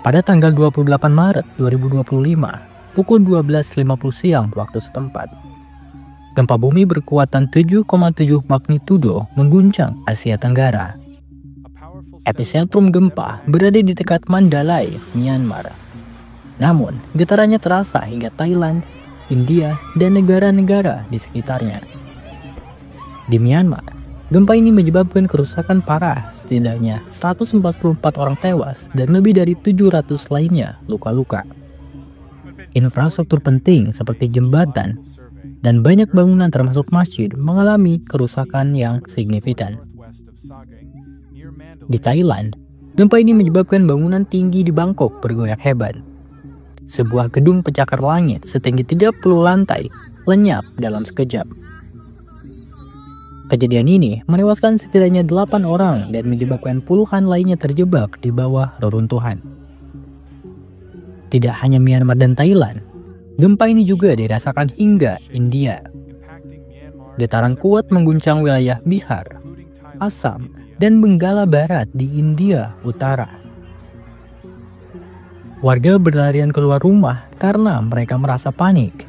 Pada tanggal 28 Maret 2025, pukul 12.50 siang waktu setempat, gempa bumi berkekuatan 7,7 magnitudo mengguncang Asia Tenggara. Epicentrum gempa berada di dekat Mandalay, Myanmar. Namun, getarannya terasa hingga Thailand, India, dan negara-negara di sekitarnya. Di Myanmar, gempa ini menyebabkan kerusakan parah, setidaknya 144 orang tewas dan lebih dari 700 lainnya luka-luka. Infrastruktur penting seperti jembatan dan banyak bangunan termasuk masjid mengalami kerusakan yang signifikan. Di Thailand, gempa ini menyebabkan bangunan tinggi di Bangkok bergoyang hebat. Sebuah gedung pencakar langit setinggi 30 lantai lenyap dalam sekejap. Kejadian ini menewaskan setidaknya 8 orang dan menyebabkan puluhan lainnya terjebak di bawah reruntuhan. Tidak hanya Myanmar dan Thailand, gempa ini juga dirasakan hingga India. Getaran kuat mengguncang wilayah Bihar, Assam, dan Benggala Barat di India Utara. Warga berlarian keluar rumah karena mereka merasa panik.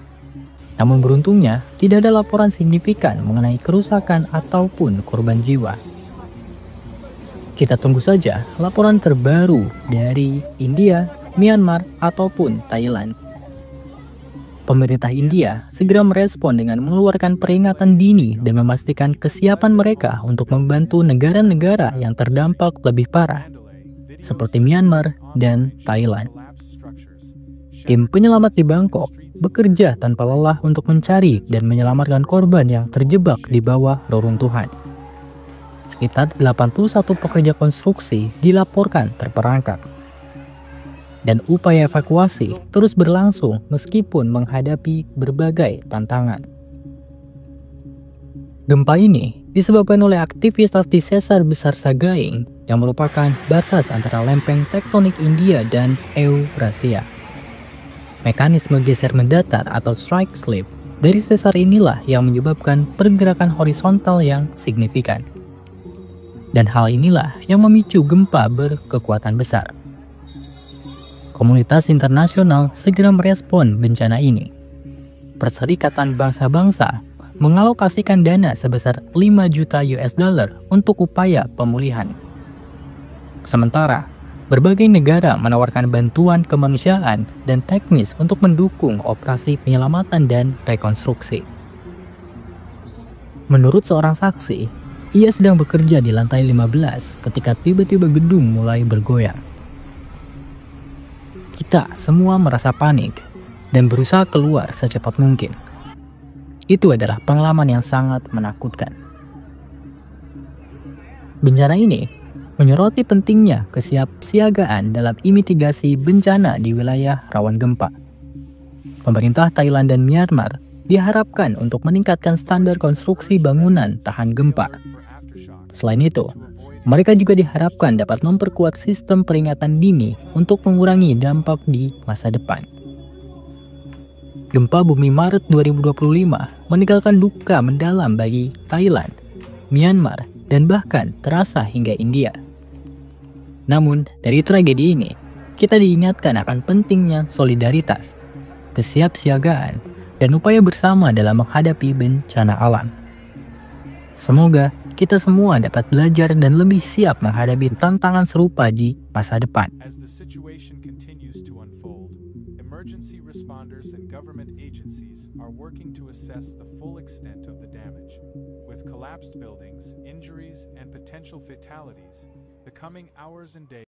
Namun beruntungnya, tidak ada laporan signifikan mengenai kerusakan ataupun korban jiwa. Kita tunggu saja laporan terbaru dari India, Myanmar, ataupun Thailand. Pemerintah India segera merespon dengan mengeluarkan peringatan dini dan memastikan kesiapan mereka untuk membantu negara-negara yang terdampak lebih parah, seperti Myanmar dan Thailand. Tim penyelamat di Bangkok bekerja tanpa lelah untuk mencari dan menyelamatkan korban yang terjebak di bawah reruntuhan. Sekitar 81 pekerja konstruksi dilaporkan terperangkap. Dan upaya evakuasi terus berlangsung meskipun menghadapi berbagai tantangan. Gempa ini disebabkan oleh aktivitas di sesar besar Sagaing yang merupakan batas antara lempeng tektonik India dan Eurasia. Mekanisme geser mendatar atau strike slip dari sesar inilah yang menyebabkan pergerakan horizontal yang signifikan. Dan hal inilah yang memicu gempa berkekuatan besar. Komunitas internasional segera merespon bencana ini. Perserikatan Bangsa-Bangsa mengalokasikan dana sebesar 5 juta US dollar untuk upaya pemulihan. Sementara, berbagai negara menawarkan bantuan kemanusiaan dan teknis untuk mendukung operasi penyelamatan dan rekonstruksi. Menurut seorang saksi, ia sedang bekerja di lantai 15 ketika tiba-tiba gedung mulai bergoyang. Kita semua merasa panik dan berusaha keluar secepat mungkin. Itu adalah pengalaman yang sangat menakutkan. Bencana ini menyoroti pentingnya kesiapsiagaan dalam mitigasi bencana di wilayah rawan gempa. Pemerintah Thailand dan Myanmar diharapkan untuk meningkatkan standar konstruksi bangunan tahan gempa. Selain itu, mereka juga diharapkan dapat memperkuat sistem peringatan dini untuk mengurangi dampak di masa depan. Gempa bumi Maret 2025 meninggalkan duka mendalam bagi Thailand, Myanmar, dan bahkan terasa hingga India. Namun, dari tragedi ini, kita diingatkan akan pentingnya solidaritas, kesiapsiagaan, dan upaya bersama dalam menghadapi bencana alam. Semoga kita semua dapat belajar dan lebih siap menghadapi tantangan serupa di masa depan. As the situation continues to unfold, emergency responders and government agencies are working to assess the full extent of the damage. With collapsed buildings, injuries, and potential fatalities, the coming hours and days